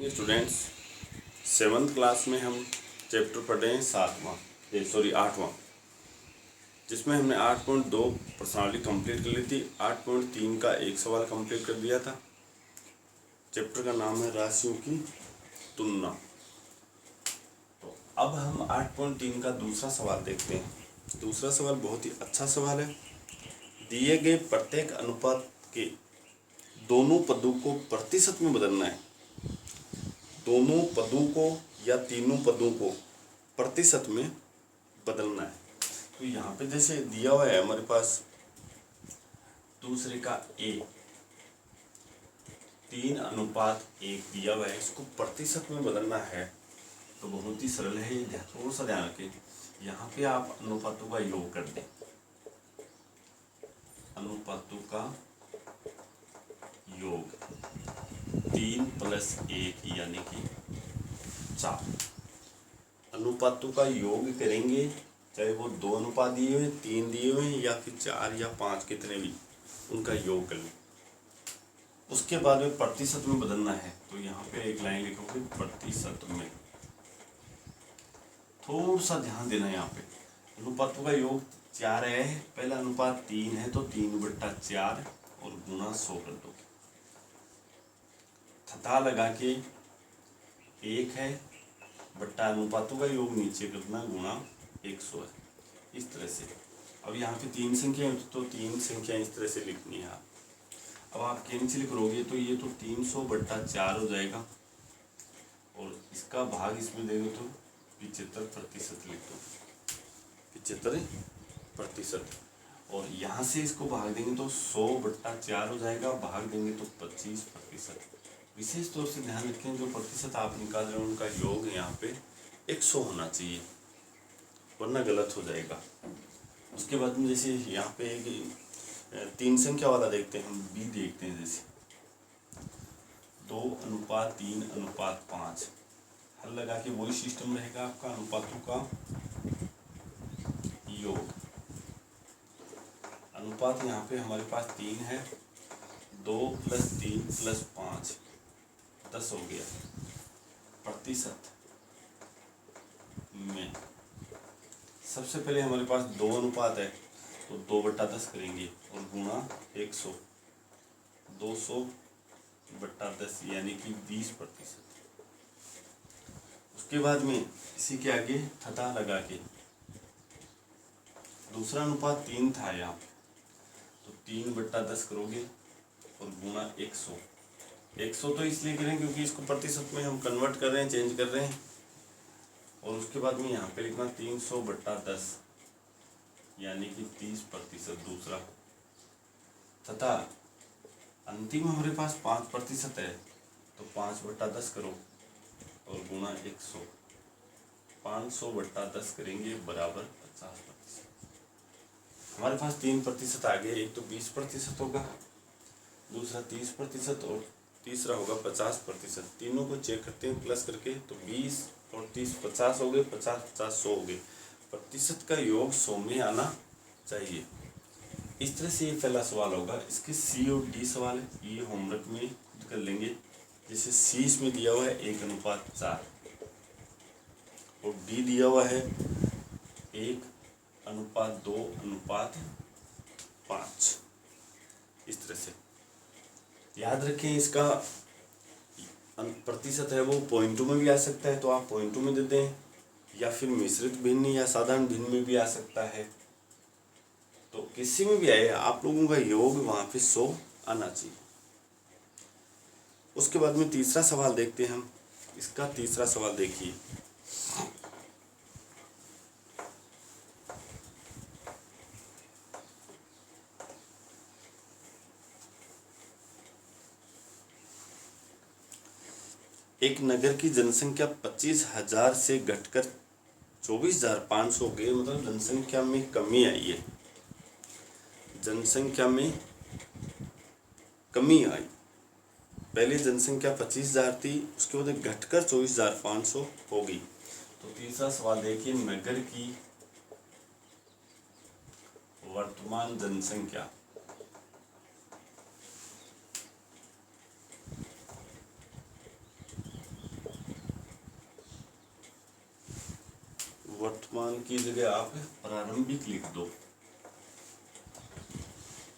Students, 7th class में हम chapter पढ़ रहे हैं 8वां, जिसमें हमने 8.2 पर्सनालिटी कंप्लीट कर ली थी। 8.3 का एक सवाल कंप्लीट कर दिया था। चैप्टर का नाम है राशियों की तुलना। तो अब हम 8.3 का दूसरा सवाल देखते हैं। दूसरा सवाल बहुत ही अच्छा सवाल है। दिए गए प्रत्येक अनुपात के दोनों पदों को प्रतिशत में बदलना है। दोनों पदों को या तीनों पदों को प्रतिशत में बदलना है। तो यहाँ पे जैसे दिया हुआ है हमारे पास दूसरे का ए 3:1 दिया हुआ है, इसको प्रतिशत में बदलना है। तो बहुत ही सरल है, थोड़ा सा ध्यान रखें। यहाँ पे आप अनुपातों का योग कर दें। अनुपातों का योग 3 + 1 यानी कि 4। अनुपातों का योग करेंगे, चाहे वो 2 अनुपात दिए हुए, 3 दिए हुए या फिर 4 या 5, कितने भी, उनका योग कर लें। उसके बाद में प्रतिशत में बदलना है। तो यहाँ पे एक लाइन लिखोगे प्रतिशत में। थोड़ा सा ध्यान देना है यहाँ पे। अनुपातों का योग 4 है, पहला अनुपात 3 है तो 3/4 और गुणा 100 कर दो। थता लगा के 1 है बट्टा अनुपातों का योग नीचे करना गुणा 100 है, इस तरह से। अब यहाँ पे 3 संख्या है तो 3 संख्या इस तरह से लिखनी है। अब आप कैंसिल करोगे तो ये तो 300/4 हो जाएगा और इसका भाग इसमें देंगे तो 75% लिख दो। 75%। और यहाँ से इसको भाग देंगे तो 100/4 हो जाएगा, भाग देंगे तो 25%। विशेष तौर से ध्यान रखें, जो प्रतिशत आप निकाल रहे हैं उनका योग यहाँ पे 100 होना चाहिए, वरना गलत हो जाएगा। उसके बाद में जैसे यहाँ पे 3 संख्या वाला देखते हैं, हम बी देखते हैं। जैसे 2:3:5 हल लगा के वही सिस्टम रहेगा आपका। अनुपातों का योग, अनुपात यहाँ पे हमारे पास 3 है, 2 + 3 + 5 10 हो गया। प्रतिशत में सबसे पहले हमारे पास 2 अनुपात है तो 2/10 करेंगे और गुणा 100, 200/10 यानी कि 20%। उसके बाद में इसी के आगे थता लगा के दूसरा अनुपात 3 था यहाँ, तो 3/10 करोगे और गुणा 100। 100 तो इसलिए करें क्योंकि इसको प्रतिशत में हम कन्वर्ट कर रहे हैं, चेंज कर रहे हैं। और उसके बाद में यहाँ पे लिखना 300/10 यानी कि 30% दूसरा। तथा अंतिम हमारे पास 5% है तो 5/10 करो और गुणा 100। 500/10 करेंगे बराबर 50%। हमारे पास 3% आ गए। एक तो 20% होगा, दूसरा 30% और तीसरा होगा 50%। तीनों को चेक करते हैं प्लस करके, तो 20 और 30 50 हो गए, 50 50 100 हो गए। प्रतिशत का योग 100 में आना चाहिए। इस तरह से ये पहला सवाल होगा। इसके सी और डी सवाल है, ये होमवर्क में खुद कर लेंगे। जैसे सी इसमें दिया हुआ है 1:4 और डी दिया हुआ है 1:2:5। इस तरह से याद रखें। इसका प्रतिशत है वो पॉइंटों में भी आ सकता है, तो आप पॉइंटों में दे दें, या फिर मिश्रित भिन्न या साधारण भिन्न में भी आ सकता है। तो किसी में भी आए, आप लोगों का योग वहाँ पे 100 आना चाहिए। उसके बाद में तीसरा सवाल देखते हैं हम। इसका तीसरा सवाल देखिए। एक नगर की जनसंख्या 25,000 से घटकर 24,500 हो गई, मतलब जनसंख्या में कमी आई है। जनसंख्या में कमी आई। पहले जनसंख्या 25,000 थी, उसके बाद घटकर 24,500 हो गई। तो तीसरा सवाल देखिए, नगर की वर्तमान जनसंख्या वर्तमान की जगह आप प्रारंभिक लिख दो,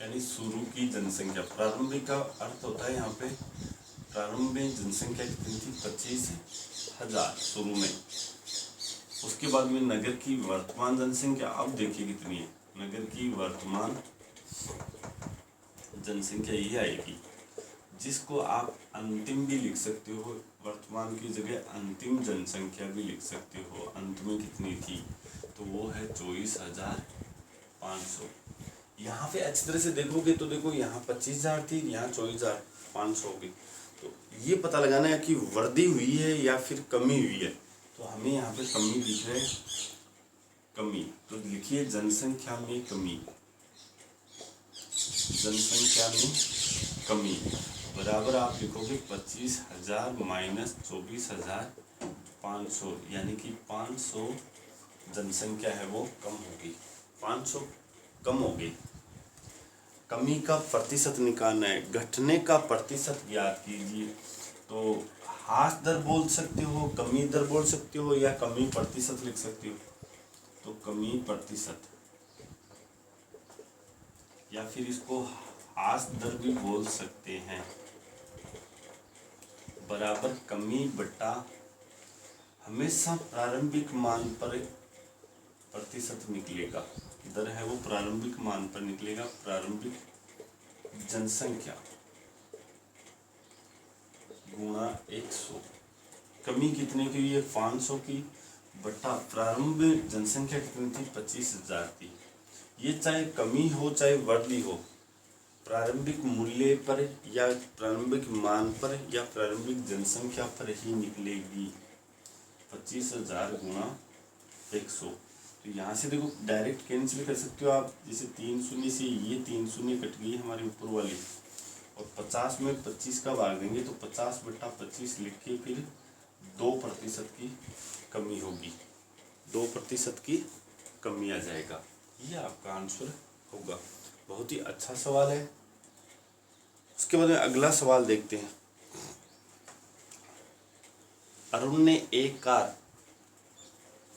यानी शुरू की जनसंख्या। प्रारंभिक का अर्थ होता है यहाँ पे प्रारंभ में जनसंख्या कितनी थी, 25,000 शुरू में। उसके बाद में नगर की वर्तमान जनसंख्या अब देखिए कितनी है, नगर की वर्तमान जनसंख्या ये आएगी, जिसको आप अंतिम भी लिख सकते हो, वर्तमान की जगह अंतिम जनसंख्या भी लिख सकते हो। अंत में कितनी थी, तो वो है 24,500। यहाँ पे अच्छी तरह से देखोगे तो देखो यहाँ 25,000 थी, यहाँ 24,500 होगी। तो ये पता लगाना है कि वृद्धि हुई है या फिर कमी हुई है। तो हमें यहाँ पे कमी दिख रहा है, कमी, तो लिखिए जनसंख्या में कमी, जनसंख्या में कमी बराबर आप लिखोगे 25,000 माइनस 24,500, यानी कि 500 जनसंख्या है वो कम होगी, 500 कम होगी। कमी का प्रतिशत निकालना है, घटने का प्रतिशत ज्ञात कीजिए। तो ह्रास दर बोल सकते हो, कमी दर बोल सकते हो, या कमी प्रतिशत लिख सकते हो। तो कमी प्रतिशत, या फिर इसको ह्रास दर भी बोल सकते हैं, बराबर कमी बटा हमेशा प्रारंभिक मान पर प्रतिशत निकलेगा, दर है वो प्रारंभिक मान पर निकलेगा, प्रारंभिक जनसंख्या गुणा 100। कमी कितने की हुई है, 500 की, बटा प्रारंभिक जनसंख्या कितनी थी, 25,000 थी। ये चाहे कमी हो चाहे वृद्धि हो, प्रारंभिक मूल्य पर या प्रारंभिक मान पर या प्रारंभिक जनसंख्या पर ही निकलेगी, 25,000 गुणा 100। तो यहाँ से देखो डायरेक्ट कैंसिल कर सकते हो आप, जैसे 3 शून्य से ये 3 शून्य कट गई हमारी ऊपर वाली, और 50 में 25 का भाग देंगे तो 50 बटा 25 लिख के फिर 2% की कमी होगी, 2% की कमी आ जाएगा। ये आपका आंसर होगा। बहुत ही अच्छा सवाल है। उसके बाद में अगला सवाल देखते हैं। अरुण ने एक कार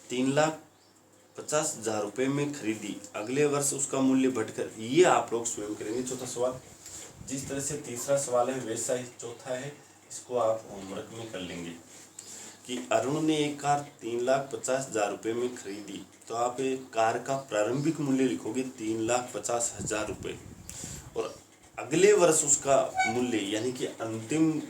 3,50,000 रुपये में खरीदी, अगले वर्ष उसका मूल्य बढ़कर, ये आप लोग स्वयं करेंगे। चौथा सवाल, जिस तरह से तीसरा सवाल है वैसा ही चौथा है, इसको आप होमवर्क में कर लेंगे कि अरुण ने एक कार 3,50,000 रुपये में खरीदी। तो आप एक कार का प्रारंभिक मूल्य लिखोगे 3,50,000 रुपये, और अगले वर्ष उसका मूल्य यानी कि अंतिम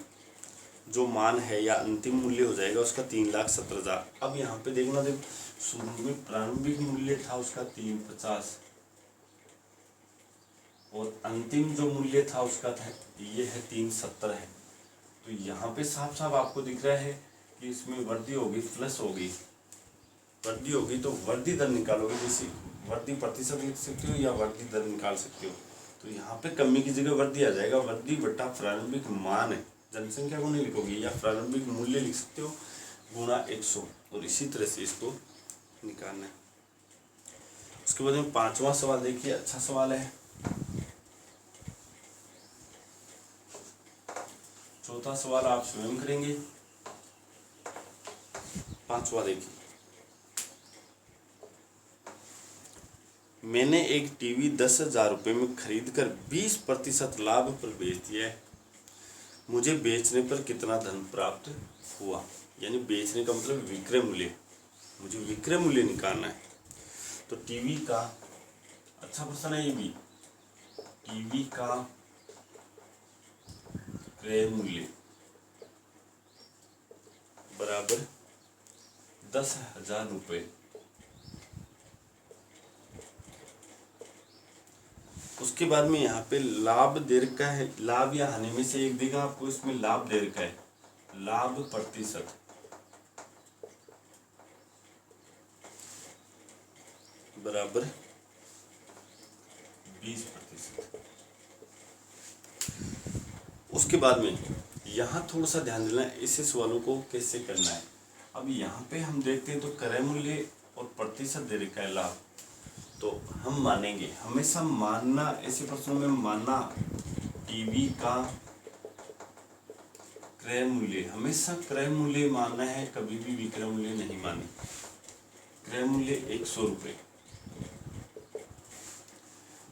जो मान है या अंतिम मूल्य हो जाएगा उसका 3,70,000। अब यहाँ पे देखना, देखो शुरू में प्रारंभिक मूल्य था उसका 3,50,000 और अंतिम जो मूल्य था उसका था ये है 3,70,000 है। तो यहाँ पे साफ साफ आपको दिख रहा है कि इसमें वृद्धि होगी, प्लस होगी, वृद्धि होगी। तो वृद्धि दर निकालोगे, जैसे वृद्धि प्रतिशत लिख सकते हो या वृद्धि दर निकाल सकते हो। तो यहाँ पे कमी की जगह वृद्धि आ जाएगा, वृद्धि बटा प्रारंभिक मान है, जनसंख्या को नहीं लिखोगे, या प्रारंभिक मूल्य लिख सकते हो गुणा 100, और इसी तरह से इसको निकालना है। उसके बाद में पांचवा सवाल देखिए, अच्छा सवाल है। चौथा सवाल आप स्वयं करेंगे। पांचवा देखिए, मैंने एक टीवी 10,000 रुपये में खरीदकर 20% लाभ पर बेच दिया है, मुझे बेचने पर कितना धन प्राप्त हुआ। यानी बेचने का मतलब विक्रय मूल्य, मुझे विक्रय मूल्य निकालना है। तो टीवी का, अच्छा प्रश्न है ये भी, टीवी का क्रय मूल्य बराबर 10,000 रुपये। उसके बाद में यहाँ पे लाभ दे रखा है, लाभ या हानि में से एक देगा आपको, इसमें लाभ दे रखा है, लाभ प्रतिशत बराबर 20%। उसके बाद में यहाँ थोड़ा सा ध्यान देना है, ऐसे सवालों को कैसे करना है। अब यहाँ पे हम देखते हैं तो क्रय मूल्य और प्रतिशत दे रखा है लाभ, तो हम मानेंगे, हमेशा मानना, ऐसे प्रश्नों में मानना टीवी का क्रय मूल्य, हमेशा क्रय मूल्य मानना है, कभी भी विक्रय मूल्य नहीं माने। क्रय मूल्य 100 रुपये।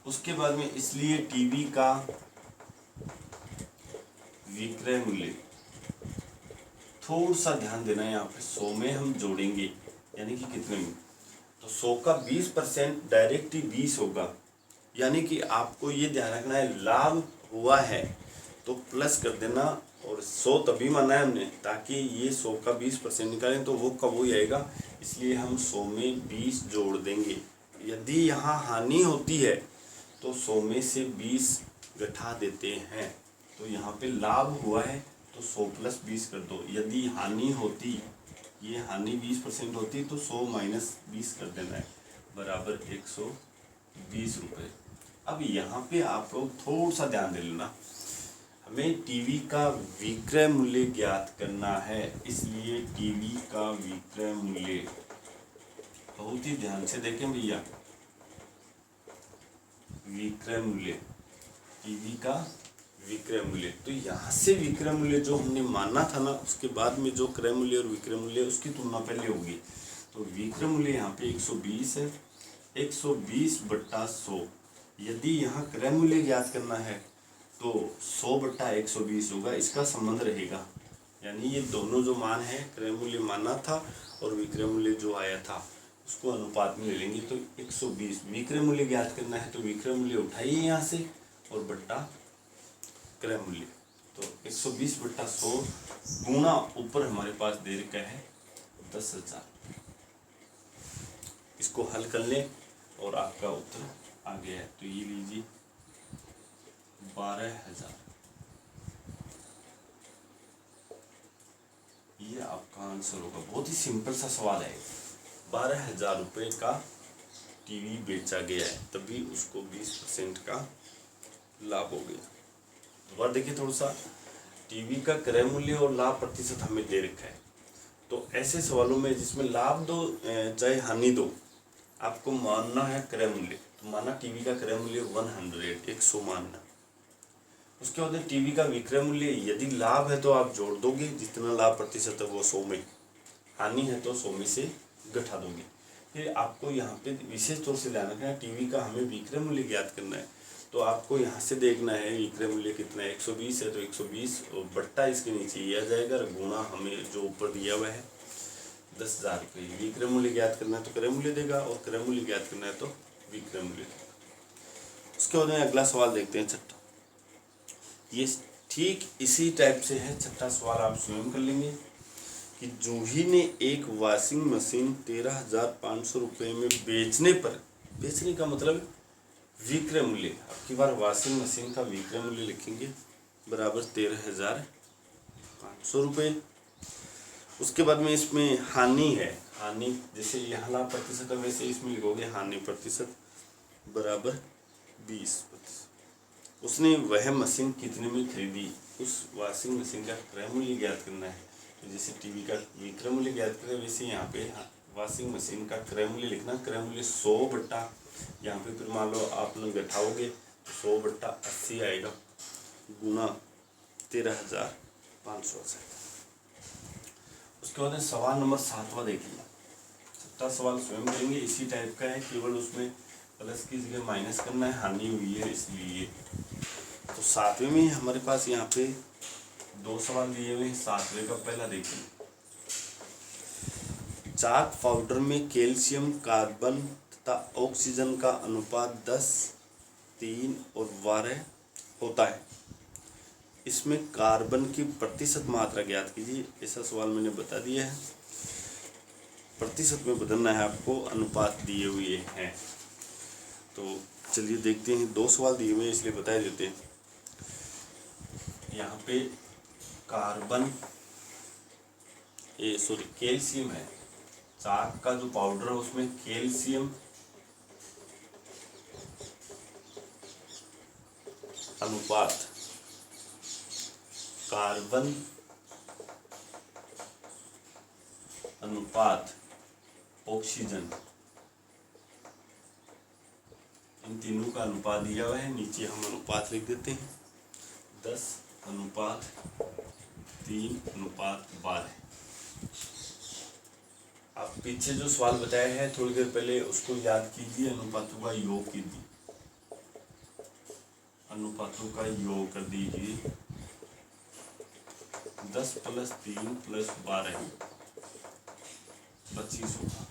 उसके बाद में इसलिए टीवी का विक्रय मूल्य, थोड़ा सा ध्यान देना है यहाँ पे, 100 में हम जोड़ेंगे यानी कि कितने में, तो 100 का 20% डायरेक्ट ही 20 होगा, यानी कि आपको ये ध्यान रखना है लाभ हुआ है तो प्लस कर देना, और 100 तभी माना है हमने ताकि ये 100 का 20% निकालें तो वो कब हो जाएगा, इसलिए हम 100 में 20 जोड़ देंगे। यदि यहाँ हानि होती है तो 100 में से 20 घटा देते हैं, तो यहाँ पे लाभ हुआ है तो 100 प्लस 20 कर दो। यदि हानि होती, ये हानि 20% होती तो 100 माइनस 20 कर देना है, बराबर 120 रुपये। अब यहाँ पे आप लोग थोड़ा सा ध्यान दे लेना, हमें टीवी का विक्रय मूल्य ज्ञात करना है, इसलिए टीवी का विक्रय मूल्य, बहुत ही ध्यान से देखें भैया, विक्रय मूल्य, टीवी का विक्रय मूल्य, तो यहाँ से विक्रय मूल्य जो हमने माना था ना, उसके बाद में जो क्रय मूल्य और विक्रय मूल्य उसकी तुलना पहले होगी। तो विक्रय मूल्य यहाँ पे 120 है, 120 बट्टा 100। यदि यहाँ क्रय मूल्य ज्ञात करना है तो 100 बट्टा 120 होगा, इसका संबंध रहेगा, यानी ये दोनों जो मान है, क्रय मूल्य माना था और विक्रय मूल्य जो आया था उसको अनुपात में ले लेंगे, तो 120 विक्रय मूल्य ज्ञात करना है तो विक्रय मूल्य उठाइए यहाँ से और बट्टा क्रय मूल्य, तो 120 बट्टा 100 गुणा ऊपर हमारे पास दे रखा है 10,000। इसको हल कर लें और आपका उत्तर आ गया है, तो ये लीजिए 12,000, ये आपका आंसर होगा। बहुत ही सिंपल सा सवाल है, 12,000 रुपये का टीवी बेचा गया है, तभी उसको 20% का लाभ हो गया। दोबारा देखिए थोड़ा सा, टीवी का क्रय मूल्य और लाभ प्रतिशत हमें दे रखा है, तो ऐसे सवालों में जिसमें लाभ दो चाहे हानि दो, आपको मानना है क्रय मूल्य, तो माना टीवी का क्रय मूल्य 100 मानना। उसके बाद टीवी का विक्रय मूल्य, यदि लाभ है तो आप जोड़ दोगे, जितना लाभ प्रतिशत है वो 100 में, हानि है तो 100 में से घटा दोगे। फिर आपको यहाँ पे विशेष तौर से ध्यान रखना है, टीवी का हमें विक्रय मूल्य ज्ञात करना है, तो आपको यहाँ से देखना है विक्रय मूल्य कितना है, 120 है तो 120 और बट्टा इसके नीचे ये आ जाएगा, गुणा हमें जो ऊपर दिया हुआ है 10,000 रुपये। विक्रय मूल्य ज्ञात करना है तो क्रय मूल्य देगा, और क्रय मूल्य ज्ञात करना है तो विक्रय मूल्य देगा। उसके बाद में अगला सवाल देखते हैं, छठा। ये ठीक इसी टाइप से है, छठा सवाल आप स्वयं कर लेंगे कि जूही ने एक वॉशिंग मशीन 13,500 रुपये में बेचने पर, बेचने का मतलब विक्रय मूल्य, अब की बार वॉशिंग मशीन का विक्रय मूल्य लिखेंगे बराबर 13,500 रुपये। उसके बाद में इसमें हानि है, हानि जैसे यहाँ लाभ प्रतिशत है वैसे इसमें लिखोगे हानि प्रतिशत बराबर 20%। उसने वह मशीन कितने में खरीदी, उस वॉशिंग मशीन का क्रय मूल्य ज्ञात करना है। तो जैसे टीवी का विक्रय मूल्य ज्ञात करें वैसे यहाँ पे वॉशिंग मशीन का क्रय मूल्य लिखना, क्रय मूल्य 100 बट्टा, यहाँ पे फिर मान लो आप लोग घटाओगे तो 100 बट्टा 80 आएगा, गुना 13,500 आएगा। उसके बाद सवाल नंबर 7वां देखिए, 7वां सवाल स्वयं करेंगे, इसी टाइप का है, केवल उसमें प्लस की जगह माइनस करना है, हानि हुई है इसलिए। तो 7वें में हमारे पास यहाँ पे 2 सवाल दिए हुए हैं। 7वें का पहला देखिए, चाक पाउडर में कैल्शियम कार्बन तथा ऑक्सीजन का अनुपात 10, 3 और 12 होता है। इसमें कार्बन की प्रतिशत मात्रा ज्ञात कीजिए। ऐसा सवाल मैंने बता दिया है, प्रतिशत में बदलना है आपको, अनुपात दिए हुए हैं। तो चलिए देखते हैं, 2 सवाल दिए हुए हैं इसलिए बता देते हैं। यहाँ पे कार्बन कैल्शियम है, चाक का जो पाउडर है उसमें कैल्शियम अनुपात कार्बन अनुपात ऑक्सीजन, इन तीनों का अनुपात दिया हुआ है। नीचे हम अनुपात लिख देते हैं, 10:3:12। आप पीछे जो सवाल बताया है थोड़ी देर पहले उसको याद कीजिए। अनुपातों का योग कीजिए, अनुपातों का योग कर दीजिए। 10 + 3 + 12 25 होगा।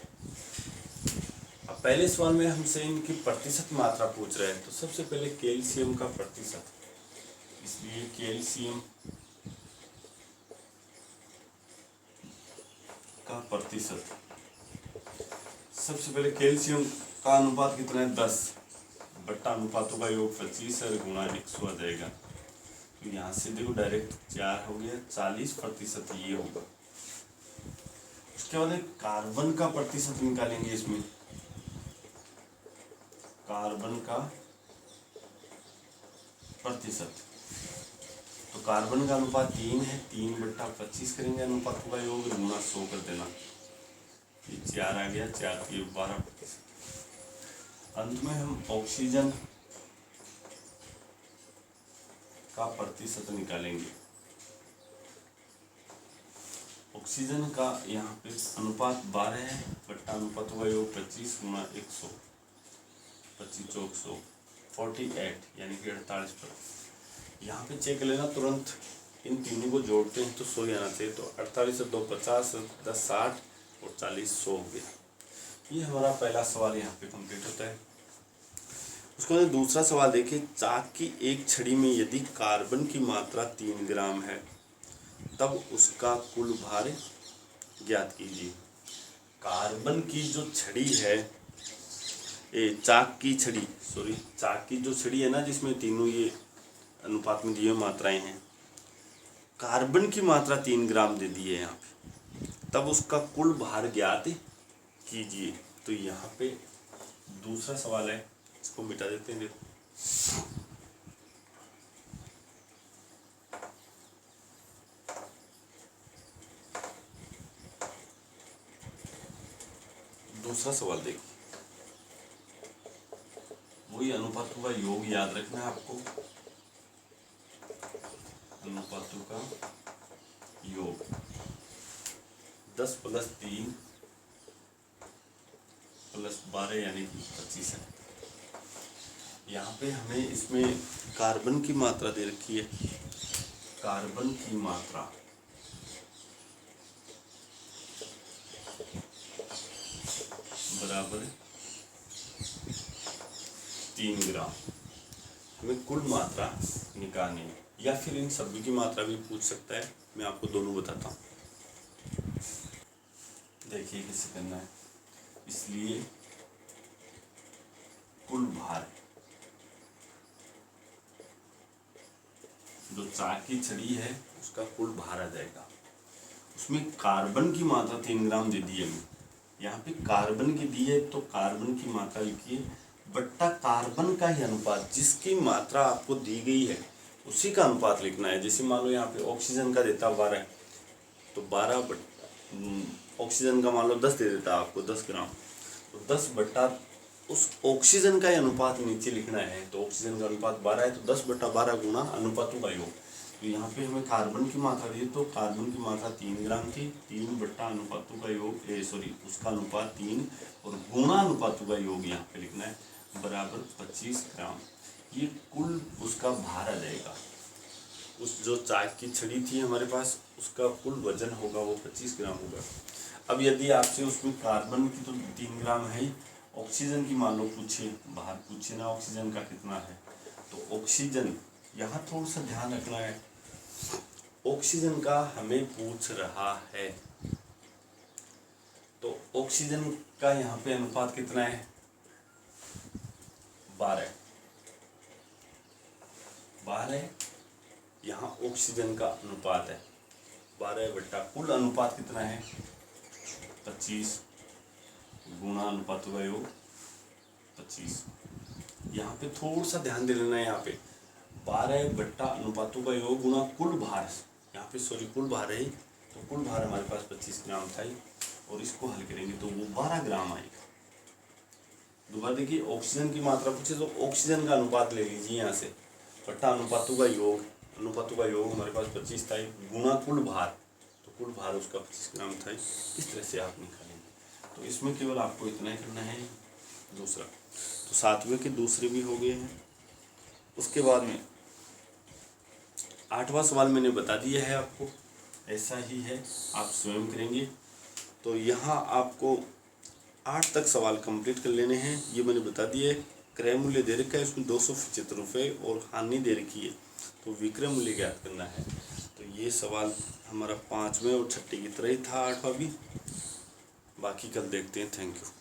अब पहले सवाल में हमसे इनकी प्रतिशत मात्रा पूछ रहे हैं, तो सबसे पहले कैल्शियम का प्रतिशत, इसलिए कैल्शियम का प्रतिशत। सबसे पहले कैल्शियम का अनुपात कितना है 10 बट्टा अनुपातों का योग 25 और गुणा 100 आ जाएगा। तो यहाँ से देखो डायरेक्ट 4 हो गया, 40% ये होगा। उसके बाद कार्बन का प्रतिशत निकालेंगे। इसमें कार्बन का प्रतिशत, तो कार्बन का अनुपात 3 है, 3/25 करेंगे अनुपातों का योग गुणा 100 कर देना, ये 4 आ गया, 4 की 12%। अंत में हम ऑक्सीजन का प्रतिशत निकालेंगे। ऑक्सीजन का यहाँ पे अनुपात 12 है, बट्टा अनुपातों का योग 25 गुणा 100, 25 चौक 100, 48 यानी कि 48%। यहाँ पे चेक लेना तुरंत, इन तीनों को जोड़ते हैं तो 100 ही आना चाहिए। तो 48 और 2 50, 10 60 और 40 100 हो गया। ये हमारा पहला सवाल यहाँ पे कंप्लीट होता है। उसके बाद दूसरा सवाल देखिए, चाक की एक छड़ी में यदि कार्बन की मात्रा 3 ग्राम है तब उसका कुल भार ज्ञात कीजिए। कार्बन की जो छड़ी है, चाक की जो छड़ी है ना, जिसमें तीनों ये अनुपात में दिए मात्राएं हैं, कार्बन की मात्रा 3 ग्राम दे दी है यहाँ पे, तब उसका कुल भार ज्ञात कीजिए। तो यहाँ पे दूसरा सवाल है, इसको मिटा देते हैं। देखो दूसरा सवाल देखिए, वही अनुपातों का योग याद रखना है आपको। अनुपातों का योग 10 + 3 + 12 यानी कि 25 है। यहाँ पे हमें इसमें कार्बन की मात्रा दे रखी है। कार्बन की मात्रा बराबर 3 ग्राम। हमें कुल मात्रा निकालनी है, या फिर इन सभी की मात्रा भी पूछ सकता है। मैं आपको दोनों बताता हूँ। देखिए कैसे करना है। इसलिए कुल भार, जो चाक की छड़ी है उसका कुल भार आ जाएगा। उसमें कार्बन की मात्रा 3 ग्राम दे दी है। यहाँ पे कार्बन की दी है तो कार्बन की मात्रा लिखिए, बट्टा कार्बन का ही अनुपात, जिसकी मात्रा आपको दी गई है उसी का अनुपात लिखना है। जैसे मान लो यहाँ पे ऑक्सीजन का देता 12, तो 12 ऑक्सीजन का मान लो 10 दे देता आपको 10 ग्राम, तो 10 बट्टा उस ऑक्सीजन का ही अनुपात नीचे लिखना है। तो ऑक्सीजन का अनुपात 12 है, तो 10/12 गुणा अनुपातों का योग। तो यहाँ पे हमें कार्बन की मात्रा दी, तो कार्बन की मात्रा 3 ग्राम थी, 3 बट्टा अनुपातों का योग उसका अनुपात 3 और गुणा अनुपातों का योग यहाँ पे लिखना है, बराबर 25 ग्राम। ये कुल उसका भार आ जाएगा। उस जो चाक की छड़ी थी हमारे पास, उसका कुल वजन होगा वो 25 ग्राम होगा। अब यदि आपसे उसमें कार्बन की तो 3 ग्राम है ही, ऑक्सीजन की मान लो पूछे, बाहर पूछे ना ऑक्सीजन का कितना है, तो ऑक्सीजन यहाँ थोड़ा सा ध्यान रखना है। ऑक्सीजन का हमें पूछ रहा है, तो ऑक्सीजन का यहाँ पे अनुपात कितना है 12 यहाँ ऑक्सीजन का अनुपात है 12 बट्टा कुल अनुपात कितना है 25 गुणा अनुपातों का योग 25। यहाँ पे थोड़ा सा ध्यान दे लेना है। यहाँ पे 12 बट्टा अनुपातों का योग गुणा कुल भार, यहाँ पे कुल भार है, तो कुल भार हमारे पास 25 ग्राम था ही, और इसको हल करेंगे तो वो 12 ग्राम आएगा। दोबारा देखिए, ऑक्सीजन की मात्रा पूछे तो ऑक्सीजन का अनुपात ले लीजिए यहाँ से, बट्टा अनुपातों का योग हमारे पास 25 था, गुणा कुल भार, तो कुल भार उसका 25 ग्राम था। इस तरह से आप निकालेंगे। तो इसमें केवल आपको इतना ही करना है। दूसरा तो 7वें के दूसरे भी हो गए हैं। उसके बाद में 8वां सवाल मैंने बता दिया है आपको, ऐसा ही है, आप स्वयं करेंगे। तो यहाँ आपको 8 तक सवाल कंप्लीट कर लेने हैं, ये मैंने बता दिया है। क्रय मूल्य दे रखा है, उसमें 275 रुपये और हानि दे रखी है, तो विक्रय मूल्य ज्ञात करना है। तो ये सवाल हमारा 5वें और 6ठे की तरह ही था, 8वां भी। बाकी कल देखते हैं। Thank you.